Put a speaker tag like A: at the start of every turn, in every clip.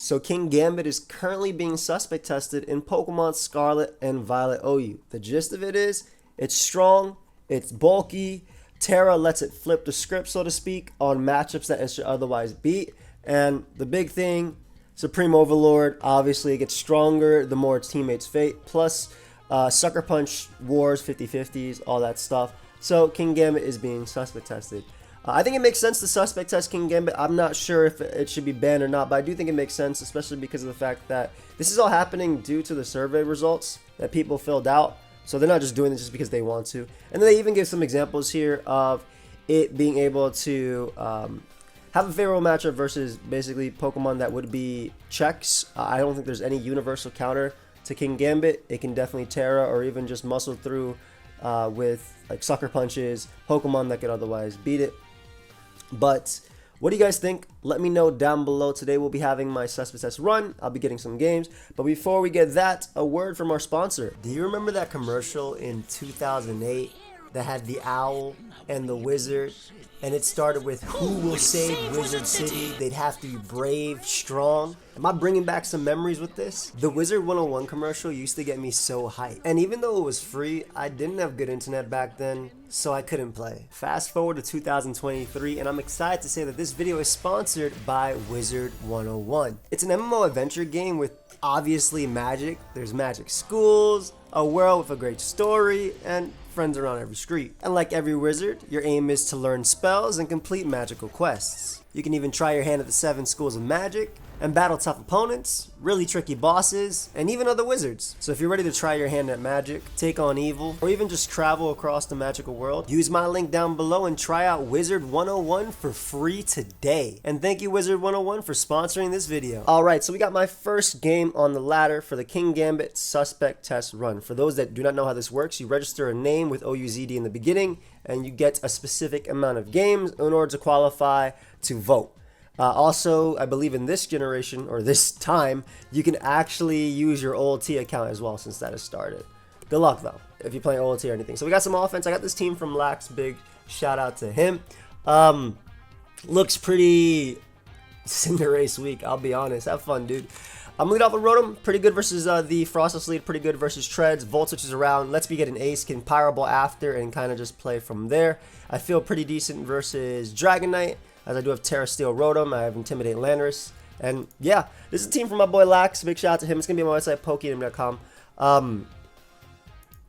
A: So Kingambit is currently being suspect tested in Pokemon Scarlet and Violet OU. The gist of it is, it's strong, it's bulky, Terra lets it flip the script, so to speak, on matchups that it should otherwise beat. And the big thing, Supreme Overlord, obviously it gets stronger the more its teammates fate. Plus, Sucker Punch Wars, 50-50s, all that stuff. So Kingambit is being suspect tested. I think it makes sense to suspect test Kingambit. I'm not sure if it should be banned or not, but I do think it makes sense, especially because of the fact that this is all happening due to the survey results that people filled out. So they're not just doing this just because they want to. And then they even give some examples here of it being able to have a favorable matchup versus basically Pokemon that would be checks. I don't think there's any universal counter to Kingambit. It can definitely Terra or even just muscle through with like Sucker Punches, Pokemon that could otherwise beat it. But what do you guys think? Let me know down below. Today we'll be having my suspect test run. I'll be getting some games. But before we get that, a word from our sponsor. Do you remember that commercial in 2008 that had the owl and the wizard? And it started with, who will save Wizard City? They'd have to be brave, strong. Am I bringing back some memories with this? The Wizard 101 commercial used to get me so hyped. And even though it was free, I didn't have good internet back then, so I couldn't play. Fast forward to 2023, and I'm excited to say that this video is sponsored by Wizard 101. It's an MMO adventure game with obviously magic. There's magic schools, a world with a great story, and friends around every street. And like every wizard, your aim is to learn spells and complete magical quests. You can even try your hand at the 7 schools of magic and battle tough opponents, really tricky bosses, and even other wizards. So if you're ready to try your hand at magic, take on evil, or even just travel across the magical world, use my link down below and try out Wizard 101 for free today. And thank you Wizard 101 for sponsoring this video. Alright, so we got my first game on the ladder for the Kingambit suspect test run. For those that do not know how this works, you register a name with OUZD in the beginning, and you get a specific amount of games in order to qualify to vote. Also, I believe in this generation, or this time, you can actually use your OLT account as well, since that has started. Good luck, though, if you're playing OLT or anything. So we got some offense. I got this team from Lax. Big shout out to him. Looks pretty Cinderace weak, I'll be honest. Have fun, dude. I'm lead off with Rotom. Pretty good versus the Frostless lead. Pretty good versus Treads. Volt switches around. Let's be get an ace. Can Pyro Ball after and kind of just play from there. I feel pretty decent versus Dragonite, as I do have Terra Steel Rotom. I have Intimidate Landorus. And yeah, this is a team from my boy Lax. Big shout out to him. It's going to be on my website, pokeaimMD.com.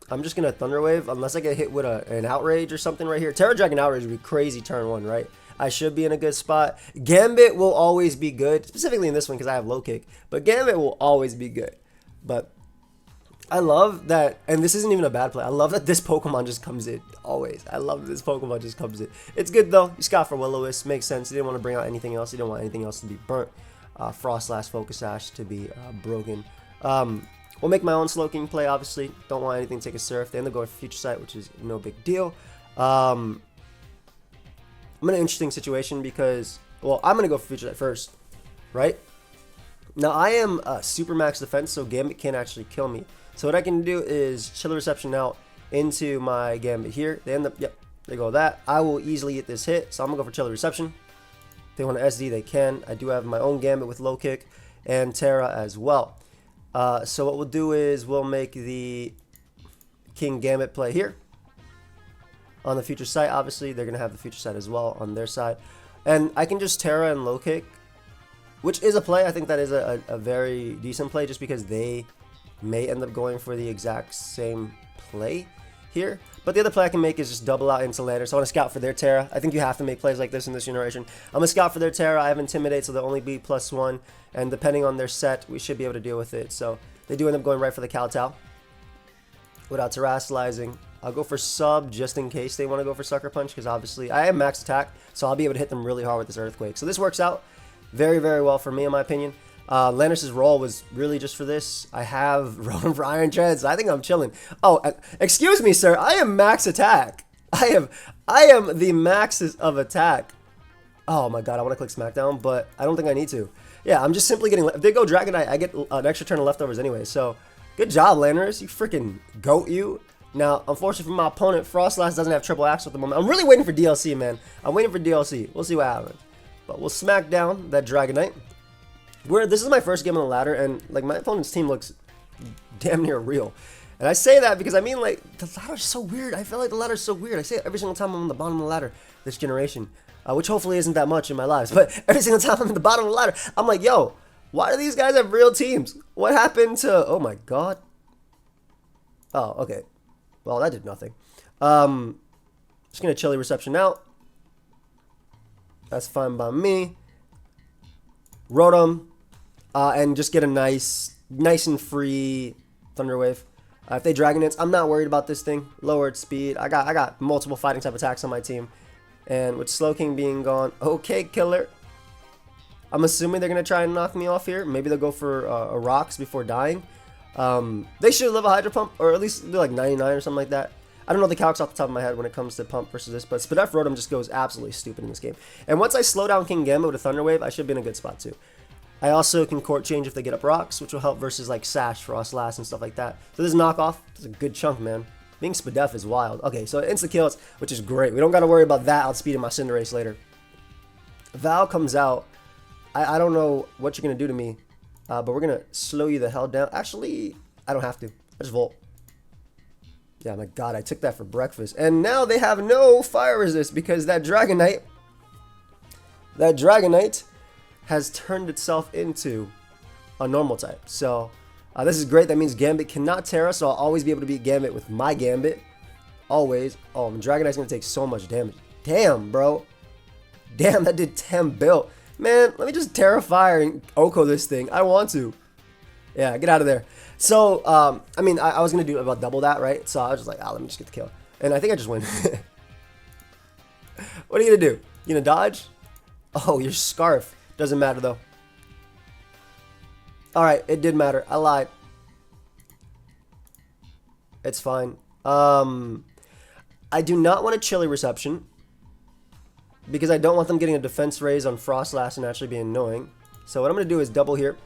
A: I'm just going to Thunder Wave, unless I get hit with an Outrage or something right here. Terra Dragon Outrage would be crazy turn 1, right? I should be in a good spot. Gambit will always be good, specifically in this one because I have low kick. But Gambit will always be good. But I love that, and this isn't even a bad play. I love that this Pokemon just comes in, always. I love that this Pokemon just comes in. It's good, though. You scout for Will-O-Wisp. Makes sense. You didn't want to bring out anything else. You didn't want anything else to be burnt. Frost / Focus Sash to be broken. We'll make my own Slowking play, obviously. Don't want anything to take a Surf. They end up going for Future Sight, which is no big deal. I'm in an interesting situation because, well, I'm going to go for Future Sight first, right? Now, I am super max defense, so Gambit can't actually kill me. So what I can do is Chiller Reception out into my Gambit here. They end up, yep, they go that. I will easily get this hit, so I'm going to go for Chiller Reception. If they want to SD, they can. I do have my own Gambit with low kick and Terra as well. So what we'll do is we'll make the Kingambit play here. On the Future Sight, obviously, they're going to have the Future Sight as well on their side. And I can just Terra and low kick, which is a play. I think that is a very decent play just because they may end up going for the exact same play here. But the other play I can make is just double out into Lander. So I want to scout for their Terra. I think you have to make plays like this in this generation. I'm going to scout for their Terra. I have Intimidate, so they'll only be +1. And depending on their set, we should be able to deal with it. So they do end up going right for the Kowtow without terrestrializing. I'll go for sub just in case they want to go for Sucker Punch, because obviously I have max attack, so I'll be able to hit them really hard with this Earthquake. So this works out very, very well for me, in my opinion. Landorus' roll was really just for this. I have Rotom for Iron Treads. I think I'm chilling. Oh, excuse me, sir. I am max attack. I am the maxes of attack. Oh my god, I want to click Smackdown, but I don't think I need to. Yeah, I'm just simply getting... If they go Dragonite, I get an extra turn of leftovers anyway. So, good job, Landorus. You freaking goat, you. Now, unfortunately for my opponent, Frostlass doesn't have triple axle at the moment. I'm really waiting for DLC, man. I'm waiting for DLC. We'll see what happens. But we'll smack down that Dragonite. This is my first game on the ladder, and like my opponent's team looks damn near real. And I say that because I mean, like, the ladder's so weird. I feel like the ladder's so weird. I say it every single time I'm on the bottom of the ladder this generation, which hopefully isn't that much in my lives. But every single time I'm at the bottom of the ladder, I'm like, yo, why do these guys have real teams? What happened to? Oh my god. Oh, okay. Well, that did nothing. Just gonna chilly reception out. That's fine by me. Rotom, and just get a nice and free Thunder Wave. If they Dragonite, I'm not worried about this thing. Lowered speed. I got multiple fighting type attacks on my team, and with Slowking being gone, okay, killer. I'm assuming they're gonna try and knock me off here. Maybe they'll go for a rocks before dying. They should live a Hydro Pump, or at least do like 99 or something like that. I don't know the calcs off the top of my head when it comes to Pump versus this, but Spadef Rotom just goes absolutely stupid in this game. And once I slow down Kingambit with a Thunder Wave, I should be in a good spot too. I also can Court Change if they get up rocks, which will help versus like Sash, Frostlass, and stuff like that. So this knockoff is a good chunk, man. Being Spadef is wild. Okay, so insta kills, which is great. We don't got to worry about that outspeeding my Cinderace later. Val comes out. I don't know what you're going to do to me, but we're going to slow you the hell down. Actually, I don't have to. I just Volt. Yeah, my god, I took that for breakfast. And now they have no fire resist because that Dragonite has turned itself into a normal type. So this is great. That means Gambit cannot Terra, so I'll always be able to beat Gambit with my Gambit. Always. Oh, Dragonite's going to take so much damage. Damn, bro. Damn, that did 10 bill. Man, let me just Terra Fire and Oko this thing. I want to. Yeah, get out of there. So, I mean, I was going to do about double that, right? So I was just like, let me just get the kill. And I think I just win. What are you going to do? You going to dodge? Oh, your Scarf. Doesn't matter, though. Alright, it did matter. I lied. It's fine. I do not want a chilly reception, because I don't want them getting a defense raise on Frostlass and actually being annoying. So what I'm going to do is double here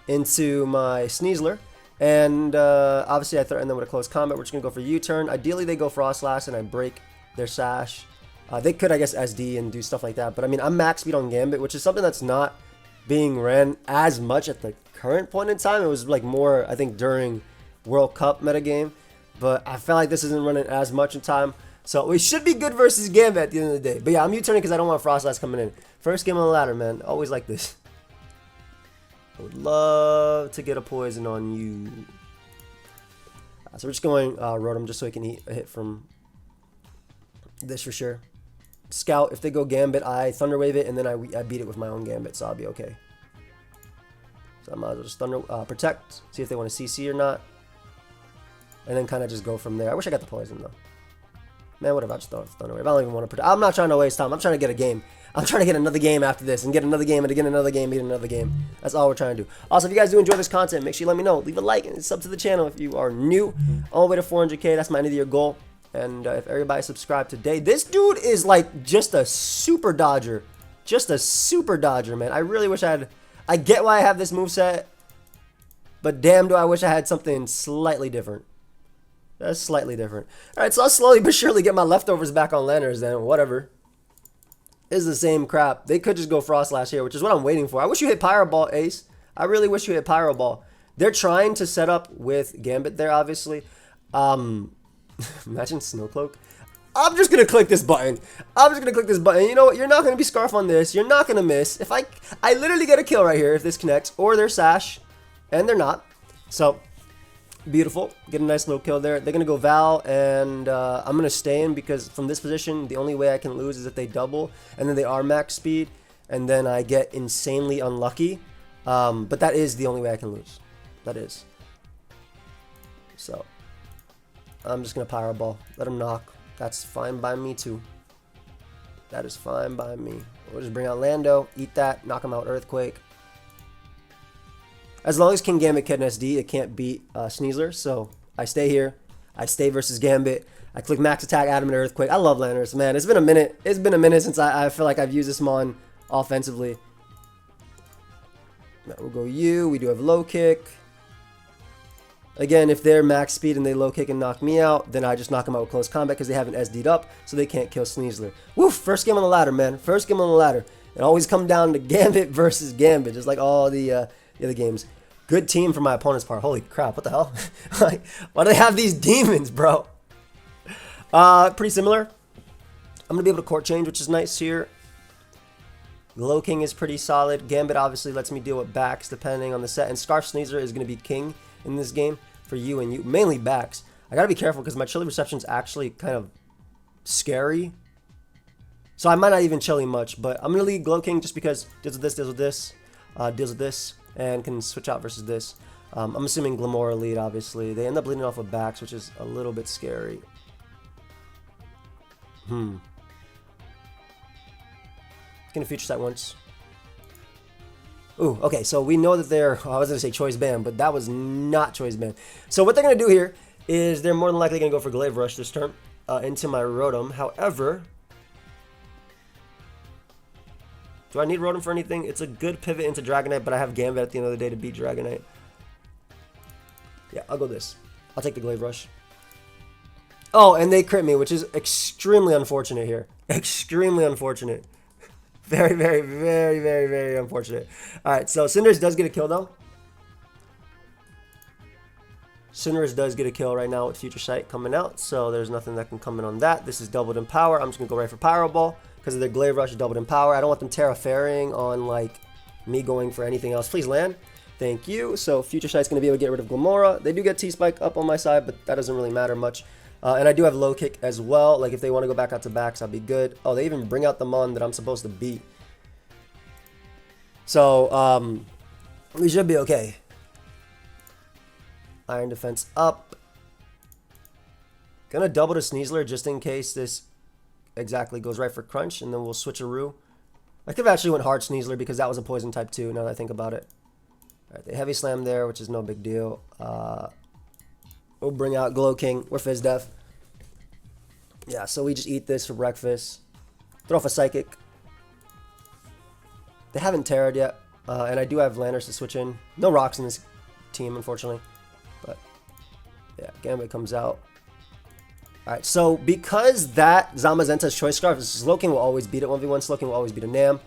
A: into my Sneasler. And obviously I threaten them with a close combat. We're just going to go for U-turn. Ideally they go Frostlass and I break their Sash. They could, I guess, SD and do stuff like that. But I mean, I'm max speed on Gambit, which is something that's not being ran as much at the current point in time. It was like more, I think, during World Cup metagame. But I feel like this isn't running as much in time. So we should be good versus Gambit at the end of the day. But yeah, I'm U-turning because I don't want Frostlass coming in. First game on the ladder, man. Always like this. I would love to get a poison on you. So we're just going Rotom just so he can hit from this for sure. Scout, if they go Gambit, I Thunder Wave it, and then I beat it with my own Gambit, so I'll be okay. So I might as well just Thunder Protect, see if they want to CC or not. And then kind of just go from there. I wish I got the poison, though. Man, whatever, I just throw Thunder Wave. I don't even want to protect. I'm not trying to waste time. I'm trying to get a game. I'm trying to get another game after this, and get another game, and again another game, beat another game. That's all we're trying to do. Also, if you guys do enjoy this content, make sure you let me know. Leave a like and sub to the channel if you are new. All the way to 400K, that's my end of the year goal. And if everybody subscribed today, this dude is like just a super dodger. Just a super dodger, man. I really wish I get why I have this moveset, but damn do I wish I had something slightly different. That's slightly different. Alright, so I'll slowly but surely get my leftovers back on Lanners then. Whatever. It's the same crap. They could just go Frostlash here, which is what I'm waiting for. I wish you hit Pyro Ball, Ace. I really wish you hit Pyro Ball. They're trying to set up with Gambit there, obviously. Imagine Snowcloak. I'm just gonna click this button. You know what? You're not gonna be Scarf on this. You're not gonna miss. If I literally get a kill right here if this connects, or they're Sash, and they're not. So beautiful. Get a nice little kill there. They're gonna go Val, and I'm gonna stay in because from this position, the only way I can lose is if they double, and then they are max speed, and then I get insanely unlucky. But that is the only way I can lose. That is. So I'm just going to Pyro Ball. Let him knock. That's fine by me, too. That is fine by me. We'll just bring out Lando. Eat that. Knock him out. Earthquake. As long as Kingambit can SD, it can't beat Sneasler. So I stay here. I stay versus Gambit. I click max attack, add him an Earthquake. I love Landers, man. It's been a minute. It's been a minute since I feel like I've used this Mon offensively. Now we'll go you. We do have low kick. Again, if they're max speed and they low kick and knock me out, then I just knock them out with close combat because they haven't SD'd up, so they can't kill Sneasler. Woof! First game on the ladder, man. First game on the ladder. It always come down to Gambit versus Gambit, just like all the other games. Good team from my opponent's part. Holy crap, what the hell? Like, why do they have these demons, bro? Pretty similar. I'm going to be able to court change, which is nice here. Glow King is pretty solid. Gambit obviously lets me deal with backs depending on the set. And Scarf Sneasler is going to be king in this game for you and you. Mainly backs. I got to be careful because my Chili Reception is actually kind of scary. So I might not even Chili much. But I'm going to lead Glow King just because deals with this, deals with this, deals with this. And can switch out versus this. I'm assuming Glamora lead, obviously. They end up leading off with backs, which is a little bit scary. Gonna future sight once. Ooh, okay, so we know that they're, I was gonna say choice band, but that was not choice band. So what they're gonna do here is they're more than likely gonna go for Glaive Rush this turn into my Rotom. However, do I need Rotom for anything? It's a good pivot into Dragonite, but I have Gambit at the end of the day to beat Dragonite. Yeah, I'll go this. I'll take the Glaive Rush. Oh, and they crit me, which is extremely unfortunate here. Extremely unfortunate. Very, very, very, very, very unfortunate. Alright, so Cinderace does get a kill, though. Cinderace does get a kill right now with Future Sight coming out, so there's nothing that can come in on that. This is doubled in power. I'm just going to go right for Pyro Ball. Because of their Glaive Rush, doubled in power. I don't want them Terra-Fairying on, like, me going for anything else. Please land. Thank you. So, Future Sight's going to be able to get rid of Glamora. They do get T-Spike up on my side, but that doesn't really matter much. And I do have Low Kick as well. Like, if they want to go back out to backs, I'll be good. Oh, they even bring out the Mon that I'm supposed to beat. So, we should be okay. Iron Defense up. Gonna double to Sneasler just in case this exactly goes right for Crunch, and then we'll switcheroo. I could have actually went hard Sneasler because that was a poison type too, now that I think about it. Alright, they heavy slam there, which is no big deal. We'll bring out Glow King. We're Fizz Def. Yeah, so we just eat this for breakfast. Throw off a Psychic. They haven't Terra'd yet, and I do have Landers to switch in. No rocks in this team, unfortunately. But, yeah, Gambit comes out. Alright, so because that Zamazenta's Choice Scarf, Slowking will always beat it 1v1. Slowking will always beat a Nam.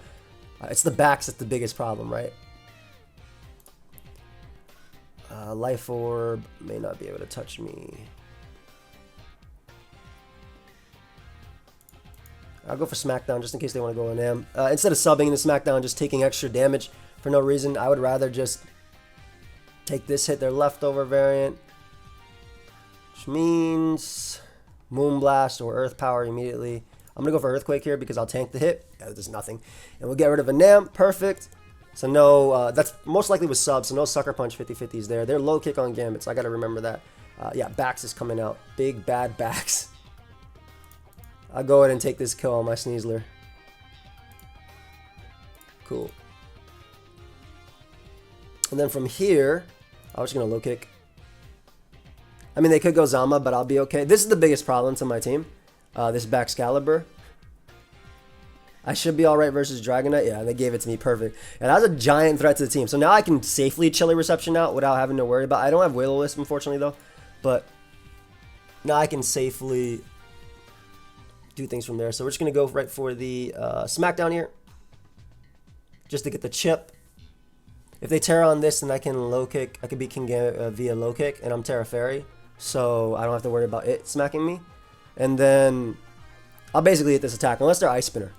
A: It's the backs that's the biggest problem, right? Life Orb may not be able to touch me. I'll go for Smackdown just in case they want to go on Nam. Instead of subbing into Smackdown, just taking extra damage for no reason, I would rather just take this hit, their leftover variant. Which means Moonblast or Earth Power immediately. I'm going to go for Earthquake here because I'll tank the hit. Yeah, there's nothing. And we'll get rid of a Nam. Perfect. So no, that's most likely with sub, so no Sucker Punch 50-50s there. They're low kick on Gambit, so I got to remember that. Yeah, Bax is coming out. Big, bad Bax. I'll go ahead and take this kill on my Sneasler. Cool. And then from here, I was just going to low kick. I mean, they could go Zama, but I'll be okay. This is the biggest problem to my team. This Baxcalibur. I should be alright versus Dragonite. Yeah, they gave it to me perfect. And that was a giant threat to the team. So now I can safely Chili Reception out without having to worry about it. I don't have Will-O-Wisp, unfortunately, though. But now I can safely do things from there. So we're just going to go right for the Smackdown here. Just to get the chip. If they Terra on this, then I can low kick. I could beat Kingambit via low kick, and I'm Terra Fairy. So I don't have to worry about it smacking me. And then I'll basically hit this attack, unless they're Ice Spinner.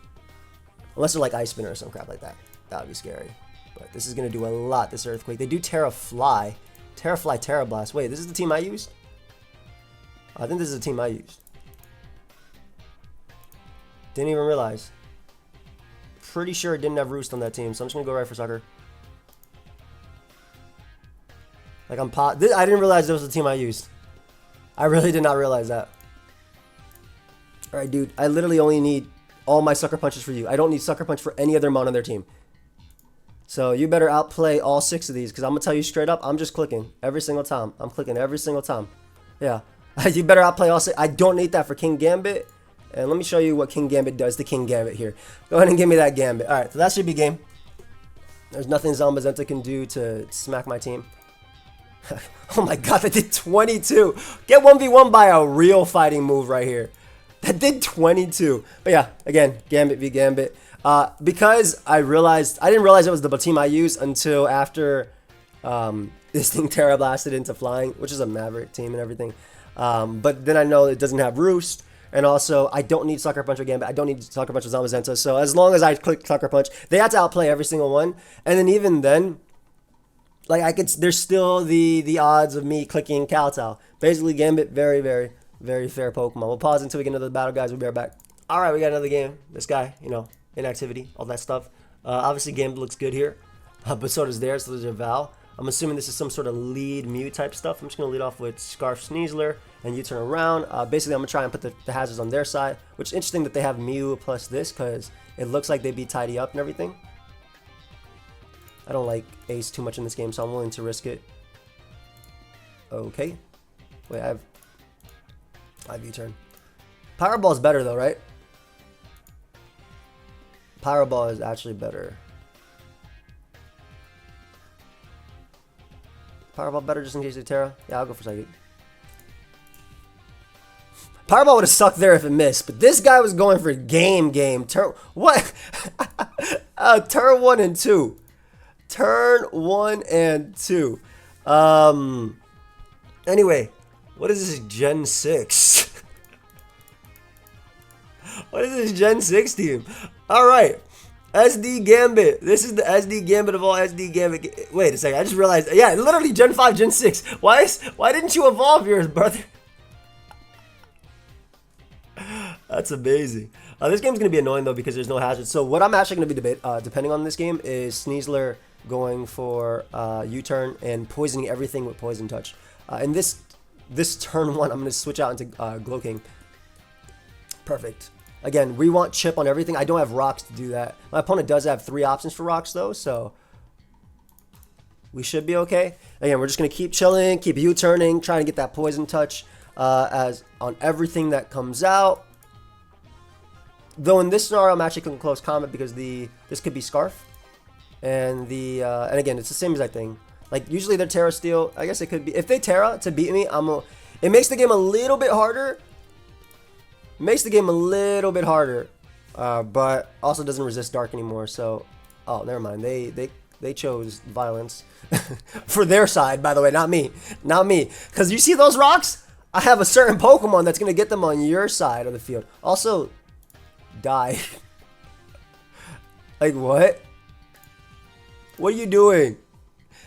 A: Unless they're like Ice Spinner or some crap like that. That would be scary. But this is going to do a lot, this Earthquake. They do Terra Fly. Terra Fly, Terra Blast. Wait, this is the team I used? I think this is the team I used. Didn't even realize. Pretty sure it didn't have Roost on that team, so I'm just going to go right for Sucker. Like I didn't realize this was the team I used. I really did not realize that. Alright, dude. I literally only need all my Sucker Punches for you. I don't need Sucker Punch for any other Mon on their team. So you better outplay all 6 of these, because I'm going to tell you straight up, I'm just clicking every single time. I'm clicking every single time. Yeah. You better outplay all 6. I don't need that for Kingambit. And let me show you what Kingambit does to Kingambit here. Go ahead and give me that Gambit. Alright, so that should be game. There's nothing Zamazenta can do to smack my team. Oh my god, that did 22. Get 1v1 by a real fighting move right here. That did 22. But yeah, again, Gambit v Gambit. Because I didn't realize it was the team I used until after this thing Terra blasted into flying, which is a Maverick team and everything. But then I know it doesn't have Roost, and also I don't need Sucker Punch or Gambit. I don't need Sucker Punch with Zamazenta. So as long as I click Sucker Punch, they have to outplay every single one. And then even then, like there's still the odds of me clicking Kowtow. Basically, Gambit, very, very, very fair Pokemon. We'll pause until we get into the battle, guys. We'll be right back. All right, we got another game. This guy, inactivity, all that stuff. Obviously, Gambit looks good here, but so does theirs. So there's a Val. I'm assuming this is some sort of lead Mew type stuff. I'm just going to lead off with Scarf Sneasler, and you turn around. Basically, I'm going to try and put the hazards on their side, which is interesting that they have Mew plus this because it looks like they'd be tidy up and everything. I don't like Ace too much in this game, so I'm willing to risk it. Okay. Wait, I have U-turn. Power Ball's better though, right? Power Ball is actually better. Power Ball better just in case they Terra? Yeah, I'll go for Psychic. Power Ball would have sucked there if it missed, but this guy was going for game. Turn what? Turn 1 and 2. Turn 1 and 2. Anyway, what is this Gen 6? What is this Gen 6 team? Alright. SD Gambit. This is the SD Gambit of all SD Gambit. Wait a second. I just realized. Yeah, literally Gen 5, Gen 6. Why didn't you evolve yours, brother? That's amazing. This game's going to be annoying, though, because there's no hazards. So what I'm actually going to be depending on this game is Sneasler going for U-turn and poisoning everything with Poison Touch. And this turn 1, I'm going to switch out into Glow King. Perfect. Again, we want chip on everything. I don't have rocks to do that. My opponent does have 3 options for rocks, though, so we should be okay. Again, we're just going to keep chilling, keep U-turning, trying to get that Poison Touch as on everything that comes out. Though in this scenario, I'm actually clicking close combat because this could be Scarf. And and again, it's the same exact thing. Like, usually they're Terra Steel. I guess it could be. If they Terra to beat me, it makes the game a little bit harder. But also doesn't resist Dark anymore. So, oh, never mind. They chose violence for their side, by the way, not me. Not me. Because you see those rocks? I have a certain Pokemon that's going to get them on your side of the field. Also, die. Like, what? What are you doing?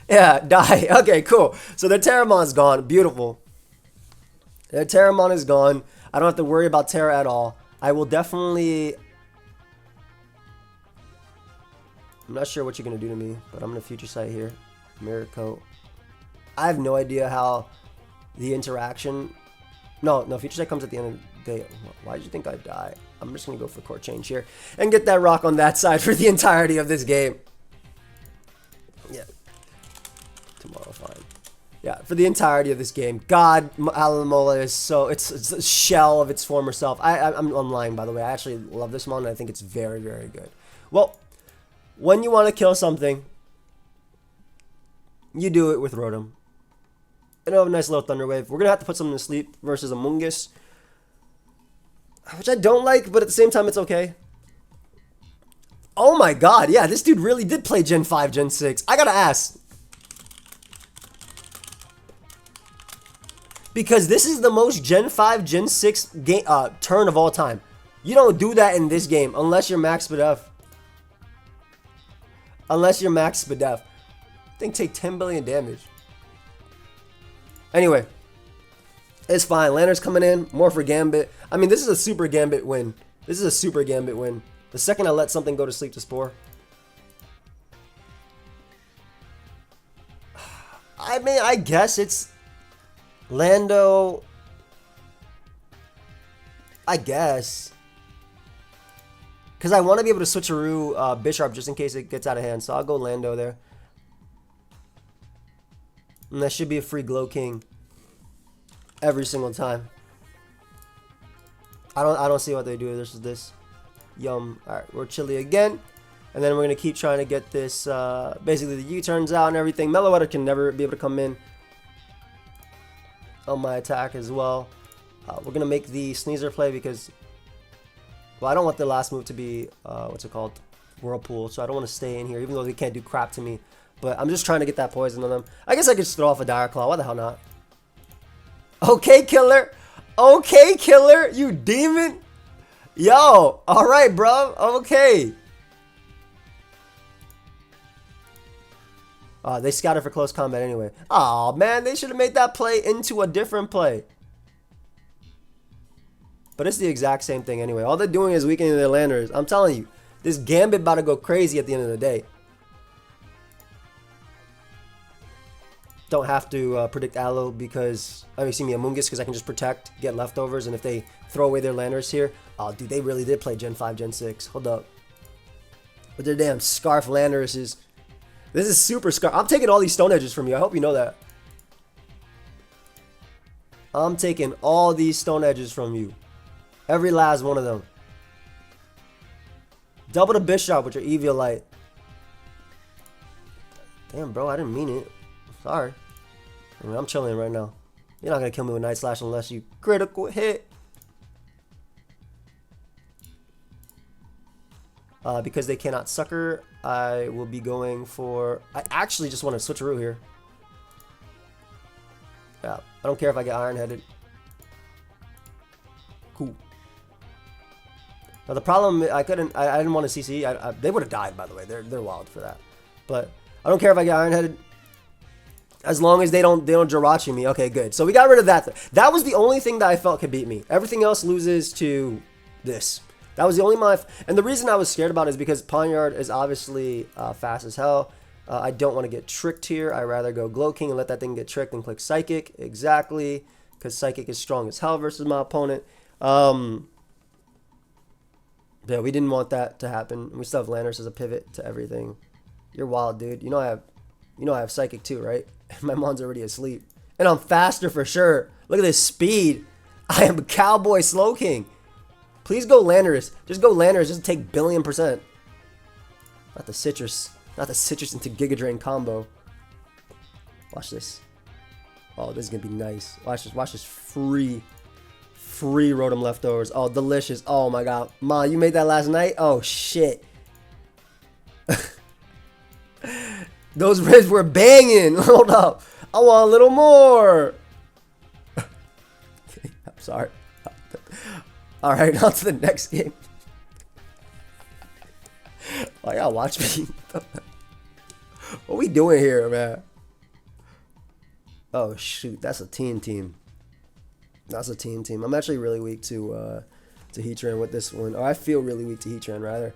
A: Yeah, die. Okay, cool. So their Terramon's gone. Beautiful. Their Terramon is gone. I don't have to worry about Terra at all. I will definitely... I'm not sure what you're going to do to me, but I'm going to Future Sight here. Mirror Coat. I have no idea how the interaction... No, Future Sight comes at the end of the day. Why did you think I'd die? I'm just going to go for Court Change here and get that rock on that side for the entirety of this game. Yeah. Tomorrow, fine. Yeah, for the entirety of this game. God, Alamola is so... It's a shell of its former self. I'm lying, by the way. I actually love this mon, and I think it's very, very good. Well, when you want to kill something, you do it with Rotom. And have a nice little Thunder Wave. We're going to have to put something to sleep versus a Mungus, which I don't like, but at the same time, it's okay. Oh my god, yeah, this dude really did play Gen 5, Gen 6. I gotta ask. Because this is the most Gen 5, Gen 6 game, turn of all time. You don't do that in this game unless you're Max Spadef. Unless you're Max Spadef. Thing take 10 billion damage. Anyway. It's fine. Lanner's coming in. More for Gambit. I mean, this is a super Gambit win. This is a super Gambit win. The second I let something go to sleep to Spore. I mean, I guess it's Lando. I guess. Because I want to be able to switcheroo Bisharp just in case it gets out of hand. So I'll go Lando there. And that should be a free Glow King every single time. I don't see what they do versus this. Yum. Alright, we're chilly again. And then we're going to keep trying to get this, basically the U-turns out and everything. Meloetta can never be able to come in on my attack as well. We're going to make the Sneasler play because, well, I don't want the last move to be, what's it called? Whirlpool, so I don't want to stay in here, even though they can't do crap to me. But I'm just trying to get that poison on them. I guess I could just throw off a Dire Claw. Why the hell not? Okay, killer. Okay, killer. You demon. Yo. All right, bro. Okay. They scouted for close combat anyway. Oh man, they should have made that play into a different play. But it's the exact same thing anyway. All they're doing is weakening their landers. I'm telling you, this Gambit about to go crazy at the end of the day. Don't have to predict Aloe because, I mean, see me Amoonguss because I can just protect, get leftovers, and if they throw away their landers here, oh dude, they really did play Gen 5, Gen 6. Hold up. With their damn Scarf Landeruses. This is super Scarf. I'm taking all these Stone Edges from you. I hope you know that. I'm taking all these Stone Edges from you. Every last one of them. Double the Bishop with your Eviolite. Damn, bro, I didn't mean it. Sorry. I mean, I'm chilling right now. You're not going to kill me with Night Slash unless you critical hit. Because they cannot Sucker, I will be going for... I actually just want to switcheroo here. Yeah, I don't care if I get Iron-Headed. Cool. Now the problem, I didn't want to CC. They would have died, by the way. They're wild for that. But I don't care if I get Iron-Headed. As long as they don't Jirachi me. Okay, good. So we got rid of that. That was the only thing that I felt could beat me. Everything else loses to this. That was the only and the reason I was scared about it is because Pawniard is obviously fast as hell. I don't want to get tricked here. I'd rather go Glow King and let that thing get tricked and click Psychic. Exactly. Because Psychic is strong as hell versus my opponent. Yeah, we didn't want that to happen. We still have Landers as a pivot to everything. You're wild, dude. You know I have Psychic too, right? My Mon's already asleep. And I'm faster for sure. Look at this speed. I am a Cowboy Slow King. Please go Landorus. Just go Landorus. Just take billion%. Not the Citrus. Not the Citrus into Giga Drain combo. Watch this. Oh, this is going to be nice. Watch this. Watch this. Free Rotom leftovers. Oh, delicious. Oh, my God. Ma, you made that last night? Oh, shit. Those ribs were banging. Hold up. I want a little more. I'm sorry. All right, on to the next game. Oh, y'all watch me. What we doing here, man? Oh, shoot. That's a team. That's a team. I'm actually really weak to Heatran with this one. Or I feel really weak to Heatran, rather.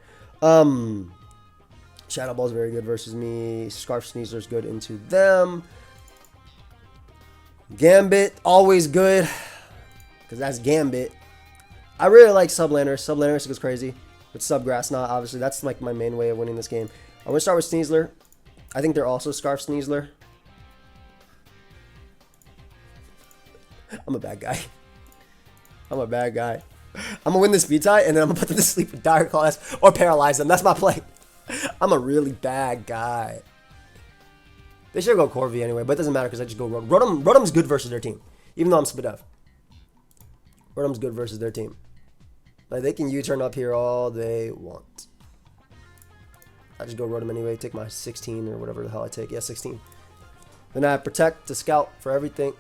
A: Shadow Ball's very good versus me. Scarf Sneasler's good into them. Gambit, always good. Because that's Gambit. I really like Sublander. Sublander goes crazy. With Subgrass Knot, obviously. That's like my main way of winning this game. I'm going to start with Sneasler. I think they're also Scarf Sneasler. I'm a bad guy. I'm a bad guy. I'm going to win this speed tie, and then I'm going to put them to sleep with Dire Claws or paralyze them. That's my play. I'm a really bad guy. They should go Corvi anyway, but it doesn't matter because I just go Rotom. Rotom's good versus their team, even though I'm Spadef. Rotom's good versus their team. Like, they can U-turn up here all they want. I just go Rotom anyway, take my 16 or whatever the hell I take. Yeah, 16. Then I have Protect to scout for everything.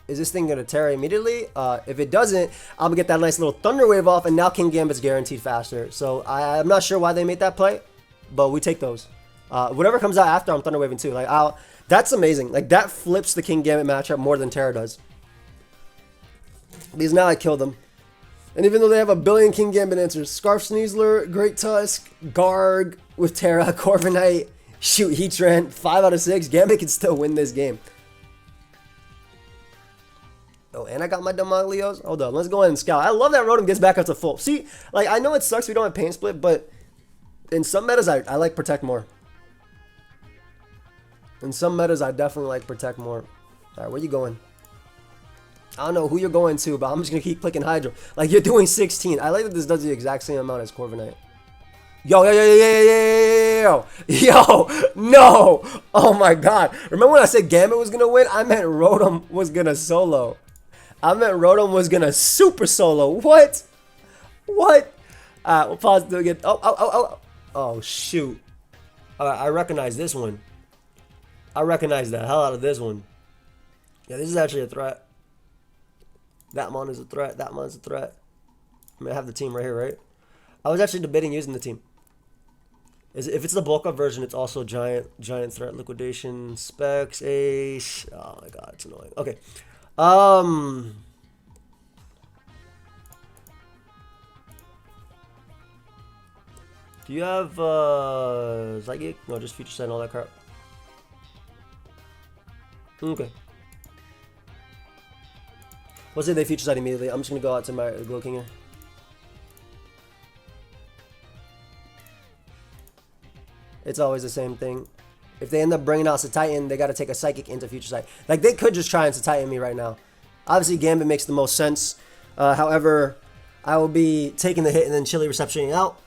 A: Is this thing going to Terra immediately? If it doesn't, I'm going to get that nice little Thunder Wave off, and now Kingambit's guaranteed faster. So I'm not sure why they made that play, but we take those. Whatever comes out after, I'm Thunder Waving too. Like, that's amazing. Like, that flips the Kingambit matchup more than Terra does. Because now I kill them. And even though they have a billion Kingambit answers, Scarf Sneasler, Great Tusk, Garg with Terra, Corviknight, shoot, Heatran, 5 out of 6, Gambit can still win this game. Oh, and I got my Demoglios. Hold on, let's go ahead and scout. I love that Rotom gets back up to full. See, like, I know it sucks we don't have Pain Split, but in some metas, I like Protect more. In some metas, I definitely like Protect more. All right, where you going? I don't know who you're going to, but I'm just going to keep clicking Hydro. Like, you're doing 16. I like that this does the exact same amount as Corviknight. Yo, no. Oh, my God. Remember when I said Gambit was going to win? I meant Rotom was going to solo. I meant Rotom was going to super solo. What? Alright, we'll pause to again. Oh, shoot. Alright, I recognize this one. I recognize the hell out of this one. Yeah, this is actually a threat. That mon is a threat. That mon's a threat. I mean, I have the team right here, right? I was actually debating using the team. If it's the bulk up version, it's also giant threat, liquidation, specs, ace. Oh my god, it's annoying. Okay. Do you have Psychic? No, just Future Sight and all that crap. Okay. Let's say they Future Sight immediately. I'm just gonna go out to my Glow King here. It's always the same thing. If they end up bringing out Titan, they got to take a Psychic into Future Sight. Like, they could just try and Titan me right now. Obviously, Gambit makes the most sense. However, I will be taking the hit and then Chili Receptioning out.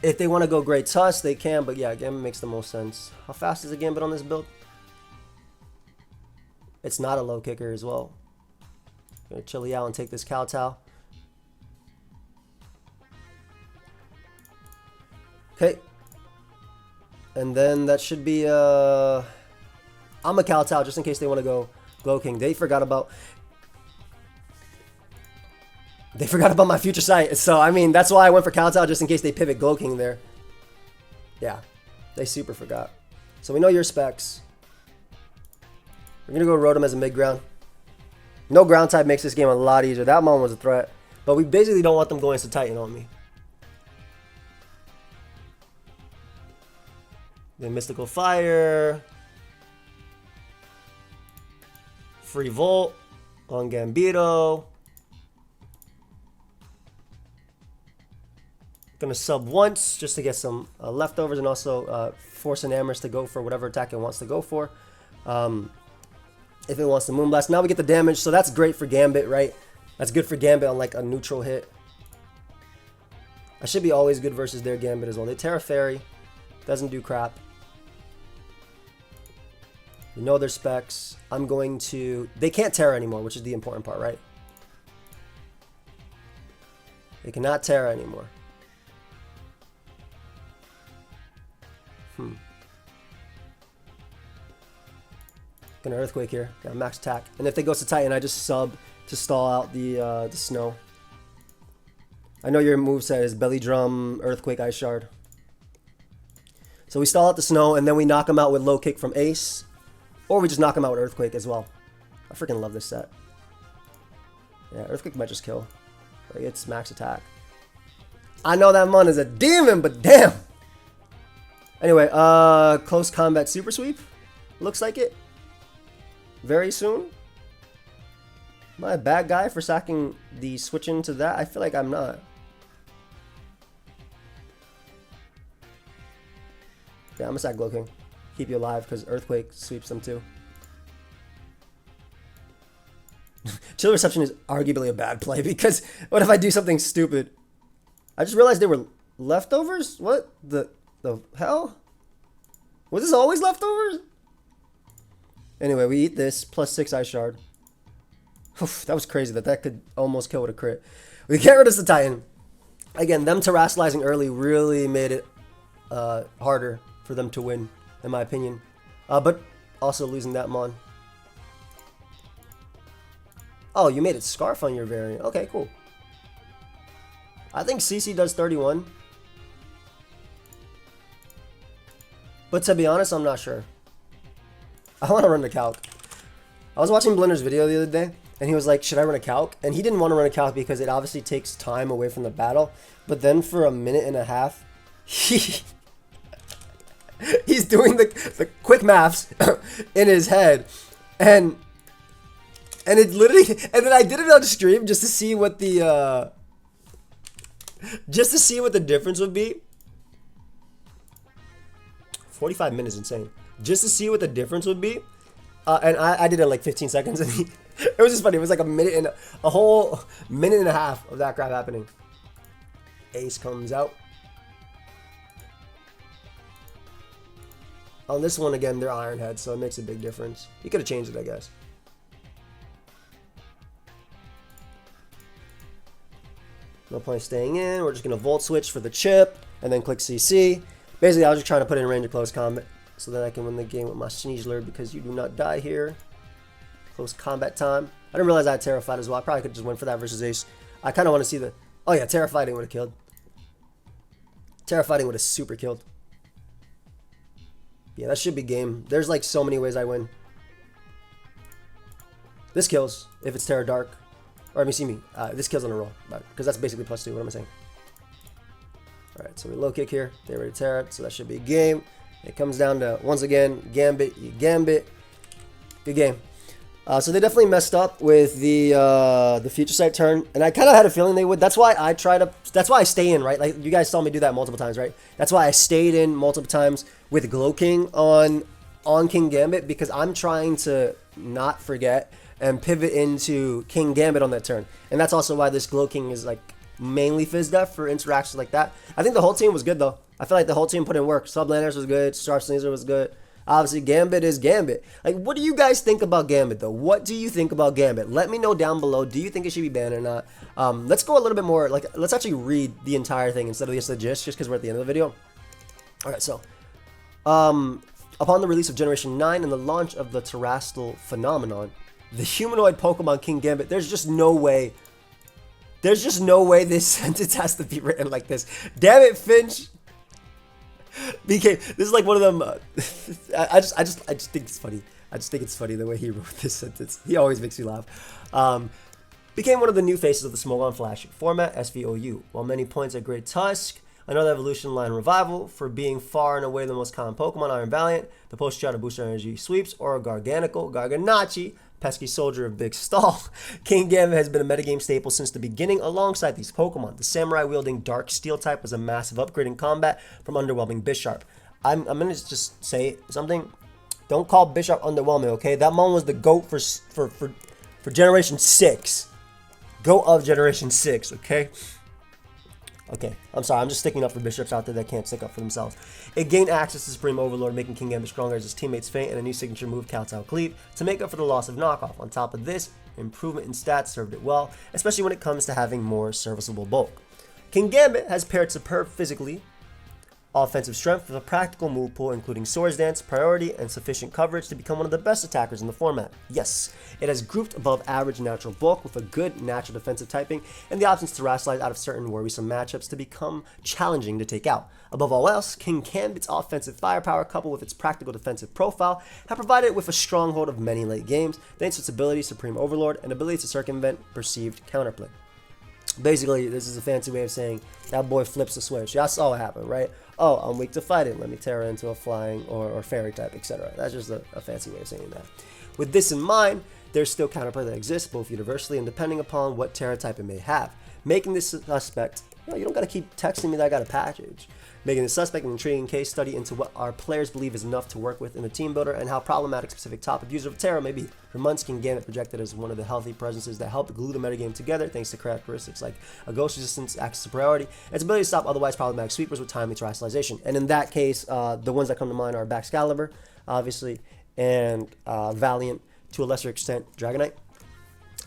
A: If they want to go Great Tusk, they can. But yeah, Gambit makes the most sense. How fast is a Gambit on this build? It's not a low kicker as well. Gonna Chili out and take this Kowtow. Okay. And then that should be I'm a Kowtow just in case they want to go Glow King. They forgot about my Future Sight. So I mean, that's why I went for Kowtow just in case they pivot Glow King there. Yeah, they super forgot. So we know your specs. We're gonna go Rotom as a mid ground. No ground type makes this game a lot easier. That mon was a threat, but we basically don't want them going to Titan on me. Then Mystical Fire. Free Volt on Gambito. Gonna sub once just to get some leftovers and also force an Amherst to go for whatever attack it wants to go for. If it wants to Moonblast. Now we get the damage, so that's great for Gambit, right? That's good for Gambit on like a neutral hit. I should be always good versus their Gambit as well. They Terra Fairy. Doesn't do crap. We know their specs. I'm going to... They can't Terra anymore, which is the important part, right? They cannot Terra anymore. Gonna Earthquake here. Got max attack. And if they go to Titan, I just sub to stall out the snow. I know your moveset is Belly Drum, Earthquake, Ice Shard. So we stall out the snow, and then we knock him out with low kick from Ace. Or we just knock him out with Earthquake as well. I freaking love this set. Yeah, Earthquake might just kill. Like, it's max attack. I know that mon is a demon, but damn! Anyway, close combat super sweep. Looks like it. Very soon. Am I a bad guy for sacking the switch into that? I feel like I'm not. Yeah, I'm gonna sack Glow King. Keep you alive because Earthquake sweeps them too. Chill Reception is arguably a bad play because what if I do something stupid? I just realized they were leftovers? What the hell? Was this always leftovers? Anyway, we eat this plus 6 Ice Shard. Oof, that was crazy that could almost kill with a crit. We get rid of the Titan. Again, them terrestrializing early really made it harder for them to win, in my opinion. But also losing that mon. Oh, you made it Scarf on your variant. Okay, cool. I think CC does 31. But to be honest, I'm not sure. I want to run the calc. I was watching Blender's video the other day, and he was like, should I run a calc? And he didn't want to run a calc because it obviously takes time away from the battle. But then for a minute and a half, he's doing the quick maths in his head. And it literally, and then I did it on stream just to see what the, difference would be. 45 minutes, insane. Just to see what the difference would be. And I did it in like 15 seconds. And it was just funny. It was like a whole minute and a half of that crap happening. Ace comes out. On this one, again, they're Iron Head, so it makes a big difference. You could have changed it, I guess. No point staying in. We're just going to Volt Switch for the chip and then click CC. Basically, I was just trying to put in range of close combat so that I can win the game with my Sneasler because you do not die here. Close combat time. I didn't realize I had Terrified as well. I probably could just went for that versus Ace. I kind of want to see the... Oh yeah, Terrified would have killed. Terrified would have super killed. Yeah, that should be game. There's like so many ways I win. This kills if it's Terra Dark. Or, this kills on a roll. Because that's basically +2. What am I saying? Alright, so we low kick here. They ready to Terra. So that should be a game. It comes down to, once again, Gambit. You Gambit. Good game. So they definitely messed up with the future sight turn. And I kind of had a feeling they would. That's why I that's why I stay in, right? Like, you guys saw me do that multiple times, right? That's why I stayed in multiple times with Glow King on Kingambit. Because I'm trying to not forget and pivot into Kingambit on that turn. And that's also why this Glow King is like mainly Fizz Def for interactions like that. I think the whole team was good though. I feel like the whole team put in work. Sublanders was good, Star Sneasler was good. Obviously Gambit is Gambit. Like, what do you guys think about Gambit though? What do you think about Gambit? Let me know down below. Do you think it should be banned or not? Let's go a little bit more, like, let's actually read the entire thing instead of just the gist, just because we're at the end of the video. Alright, so upon the release of Generation 9 and the launch of the Terrestrial Phenomenon, the humanoid Pokemon Kingambit, there's just no way this sentence has to be written like this. Damn it, Finch. This is like one of them. I just think it's funny. I just think it's funny the way he wrote this sentence. He always makes me laugh. Became one of the new faces of the Smogon Flash format, SVOU. While many points at Great Tusk, another evolution line revival for being far and away the most common Pokemon, Iron Valiant, the post-shot of Booster Energy Sweeps, or Garganical, Garganachi, pesky soldier of Big Stall. Kingambit has been a metagame staple since the beginning alongside these Pokemon. The samurai-wielding Dark Steel type was a massive upgrade in combat from underwhelming Bisharp. I'm going to just say something. Don't call Bisharp underwhelming, okay? That mon was the GOAT for Generation 6. GOAT of Generation 6, okay? Okay, I'm sorry, I'm just sticking up for Bishops out there that can't stick up for themselves. It gained access to Supreme Overlord, making Kingambit stronger as his teammates faint, and a new signature move, Kowtow Cleave, to make up for the loss of Knockoff. On top of this, improvement in stats served it well, especially when it comes to having more serviceable bulk. Kingambit has paired superb physically offensive strength with a practical move pool including Swords Dance, priority, and sufficient coverage to become one of the best attackers in the format. Yes, it has grouped above average natural bulk with a good natural defensive typing and the options to rationalize out of certain worrisome matchups to become challenging to take out. Above all else, Kingambit's offensive firepower coupled with its practical defensive profile have provided it with a stronghold of many late games thanks to its ability Supreme Overlord and ability to circumvent perceived counterplay. Basically, this is a fancy way of saying that boy flips the switch. Y'all saw what happened, right? Oh, I'm weak to fighting. Let me Terra into a flying or fairy type, etc. That's just a fancy way of saying that. With this in mind, there's still counterplay that exists both universally and depending upon what Terra type it may have, making this suspect. You don't got to keep texting me that I got a package. Making the suspect an intriguing case study into what our players believe is enough to work with in the team builder and how problematic specific top abuser of Terra may be. For months, Kingambit projected as one of the healthy presences that helped glue the metagame together thanks to characteristics like a ghost resistance, access to priority, and its ability to stop otherwise problematic sweepers with timely terrestrialization. And in that case, the ones that come to mind are Excalibur, obviously, and Valiant, to a lesser extent, Dragonite.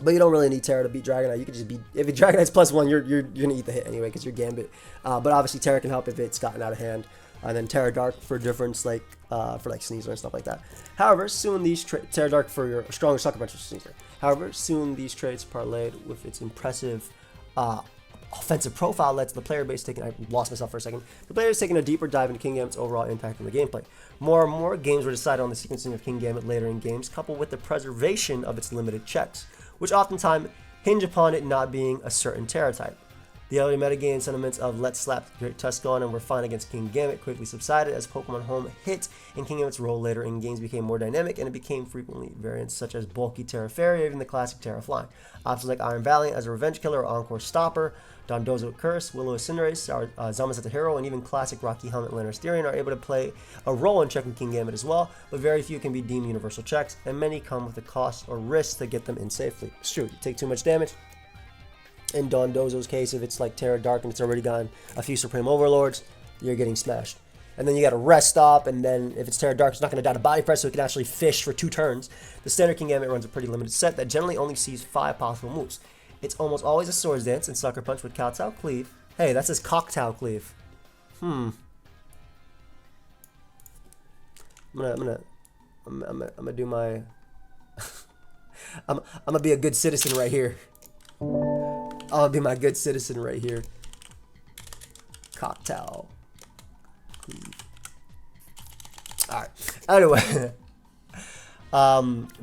A: But you don't really need Terra to beat Dragonite. You can just beat, if Dragonite's +1, you're gonna eat the hit anyway because you're Gambit. But obviously Terra can help if it's gotten out of hand. And then Terra Dark for difference, like for like Sneasler and stuff like that. However, soon these Terra Dark for your stronger Sucker Punch Sneasler. However, soon these traits parlayed with its impressive offensive profile led to the player base taking. I lost myself for a second. The player is taking a deeper dive into Kingambit's overall impact on the gameplay. More and more games were decided on the sequencing of Kingambit later in games, coupled with the preservation of its limited checks, which oftentimes hinge upon it not being a certain Terra type. The early metagame sentiments of let's slap Great Tusk on and we're fine against Kingambit quickly subsided as Pokemon Home hit and Kingambit's role later in games became more dynamic and it became frequently variants such as bulky Terra Fairy or even the classic Terra Flying. Options like Iron Valiant as a revenge killer or Encore Stopper, Dondozo Curse, Willow Cinderace, Zama's Hero, and even classic Rocky Helmet Lanner's Therian are able to play a role in checking Kingambit as well, but very few can be deemed universal checks, and many come with a cost or risk to get them in safely. It's true, you take too much damage. In Dondozo's case, if it's like Terra Dark and it's already gotten a few Supreme Overlords, you're getting smashed. And then you got a rest stop, and then if it's Terra Dark, it's not going to die to body press, so it can actually fish for 2 turns. The standard Kingambit runs a pretty limited set that generally only sees 5 possible moves. It's almost always a Swords Dance and Sucker Punch with Kowtow Cleave. Hey, that says Cocktail Cleave. I'm gonna do my I'm gonna be a good citizen right here. I'll be my good citizen right here. Cocktail. Alright. Anyway.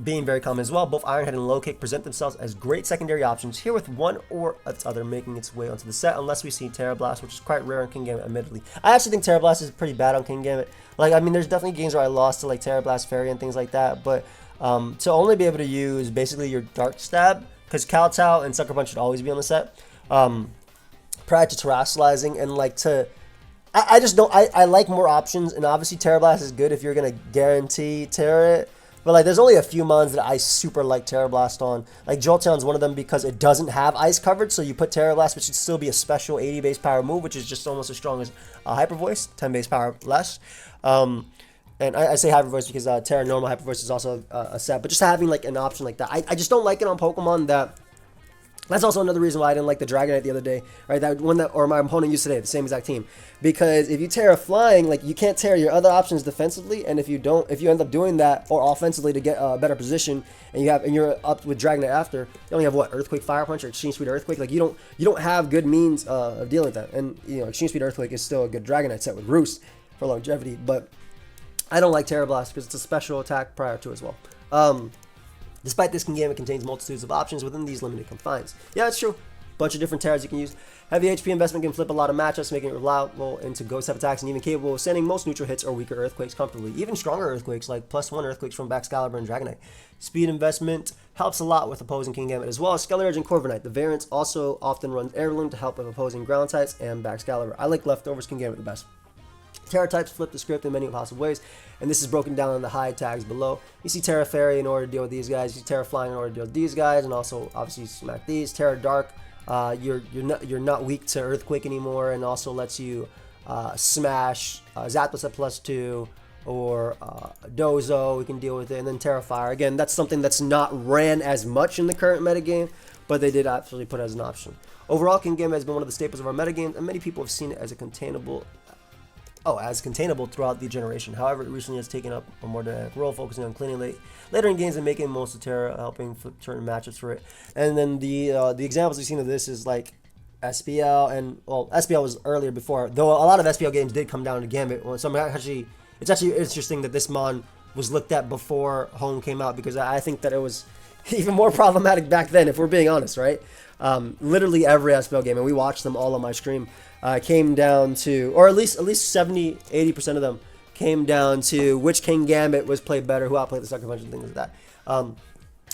A: Being very common as well, both Iron Head and Low Kick present themselves as great secondary options here, with one or its other making its way onto the set, unless we see Terra Blast, which is quite rare on Kingambit, admittedly. I actually think Terra Blast is pretty bad on Kingambit. Like, I mean, there's definitely games where I lost to like Terra Blast Fairy and things like that, but to only be able to use basically your Dark Stab, because Kowtow and Sucker Punch should always be on the set, prior to terrestrializing, and like to I just don't I like more options, and obviously Terra Blast is good if you're gonna guarantee Terra it. But like, there's only a few mons that I super like Terra Blast on. Like Jolteon's one of them because it doesn't have ice coverage, so you put Terra Blast, which should still be a special 80 base power move, which is just almost as strong as Hyper Voice, 10 base power less. And I say Hyper Voice because Terra normal Hyper Voice is also a set, but just having like an option like that, I just don't like it on Pokemon that. That's also another reason why I didn't like the Dragonite the other day, right? That one that, or my opponent used today, the same exact team. Because if you Terra flying, like you can't Terra your other options defensively, and if you end up doing that or offensively to get a better position, and you're up with Dragonite after, you only have what, Earthquake, Fire Punch, or Extreme Speed Earthquake. Like you don't have good means of dealing with that. And you know, Extreme Speed Earthquake is still a good Dragonite set with Roost for longevity, but I don't like Terra Blast because it's a special attack prior to as well. Despite this, Kingambit contains multitudes of options within these limited confines. Yeah, that's true. Bunch of different Terras you can use. Heavy HP investment can flip a lot of matchups, making it reliable into ghost type attacks, and even capable of sending most neutral hits or weaker Earthquakes comfortably. Even stronger Earthquakes, like +1 Earthquakes from Excalibur and Dragonite. Speed investment helps a lot with opposing Kingambit, as well as Skellige and Corviknight. The variants also often run Heirloom to help with opposing ground types and Excalibur. I like Leftovers Kingambit the best. Terra types flip the script in many possible ways, and this is broken down in the high tags below. You see Terra Fairy in order to deal with these guys, you see Terra Flying in order to deal with these guys, and also obviously smack these. Terra Dark, you're not weak to Earthquake anymore, and also lets you smash Zapdos at +2, or Dozo, we can deal with it, and then Terra Fire. Again, that's something that's not ran as much in the current metagame, but they did actually put it as an option. Overall, Kingambit has been one of the staples of our metagame, and many people have seen it as a containable throughout the generation. However, it recently has taken up a more dynamic role, focusing on cleaning later in games and making most of Terra, helping flip certain matchups for it. And then the examples we've seen of this is like SPL, and well, SPL was earlier before, though a lot of SPL games did come down to Gambit. Well, so it's actually interesting that this mon was looked at before Home came out, because I think that it was even more problematic back then, if we're being honest, right? Literally every SPL game, and we watched them all on my stream, came down to, or at least 70-80% of them came down to which Kingambit was played better, who outplayed the Sucker Punch, and things like that.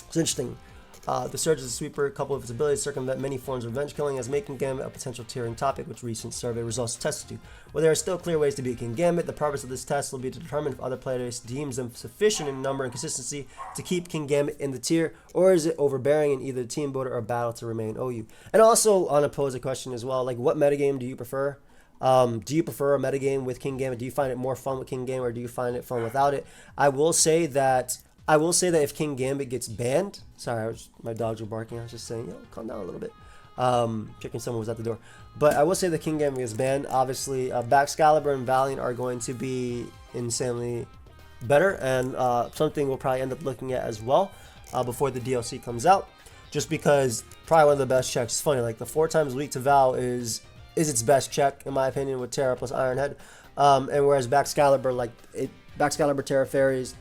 A: It's interesting. The Surge is a sweeper. A couple of its abilities circumvent many forms of revenge killing, as making Kingambit a potential tiering topic, which recent survey results attest to. While there are still clear ways to beat Kingambit, the purpose of this test will be to determine if other players deems them sufficient in number and consistency to keep Kingambit in the tier, or is it overbearing in either team builder or battle to remain OU. And also, on a pose a question as well, like, what metagame do you prefer? Do you prefer a metagame with Kingambit? Do you find it more fun with Kingambit, or do you find it fun without it? I will say that if Kingambit gets banned, sorry, my dogs were barking. I was just saying, calm down a little bit. Checking someone was at the door. But I will say that Kingambit is banned. Obviously, Excalibur and Valiant are going to be insanely better, and something we'll probably end up looking at as well before the DLC comes out. Just because probably one of the best checks. It's funny, like the 4 times weak to Val is its best check in my opinion with Terra plus Iron Head, and whereas Excalibur, Excalibur Terra Fairies.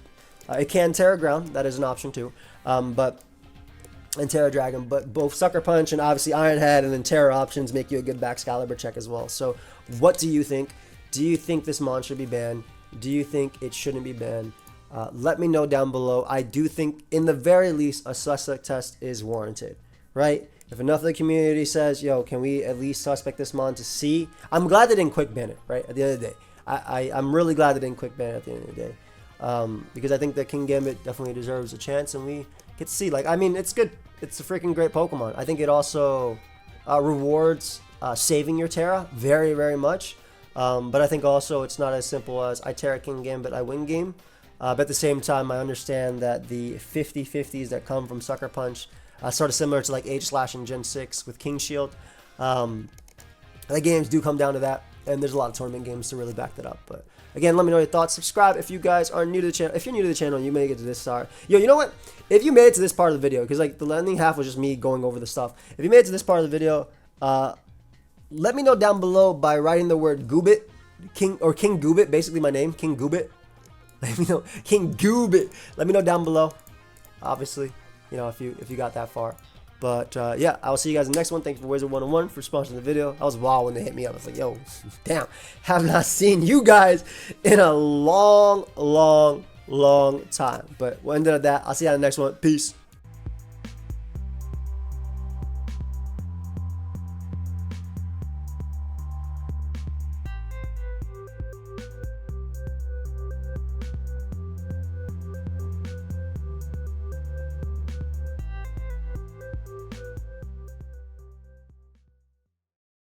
A: It can Terra Ground, that is an option too, and Terra Dragon, but both Sucker Punch and obviously Iron Head and then Terra options make you a good Excalibur check as well. So what do you think? Do you think this mon should be banned? Do you think it shouldn't be banned? Let me know down below. I do think in the very least a suspect test is warranted, right? If enough of the community says, yo, can we at least suspect this mon to see? I'm glad they didn't quick ban it, right? At the end of the day. I'm really glad they didn't quick ban it at the end of the day. Because I think that Kingambit definitely deserves a chance, and we get to see, like, I mean, it's good. It's a freaking great Pokemon. I think it also rewards saving your Terra very, very much. But I think also it's not as simple as I Terra Kingambit, I win game. But at the same time, I understand that the 50-50s that come from Sucker Punch Sort of similar to like H Slash in Gen 6 with King Shield. The games do come down to that, and there's a lot of tournament games to really back that up. But again, let me know your thoughts. Subscribe if you guys are new to the channel. If you're new to the channel, you may get to this part. Yo, you know what? If you made it to this part of the video, because like the ending half was just me going over the stuff. If you made it to this part of the video, let me know down below by writing the word Goobit, King Goobit, basically my name, King Goobit. Let me know, King Goobit. Let me know down below. Obviously, you know, if you got that far. But yeah, I will see you guys in the next one. Thank you for Wizard101 for sponsoring the video. I was wild when they hit me up. I was like, yo, damn, have not seen you guys in a long time. But we'll end it at that. I'll see you on the next one. Peace.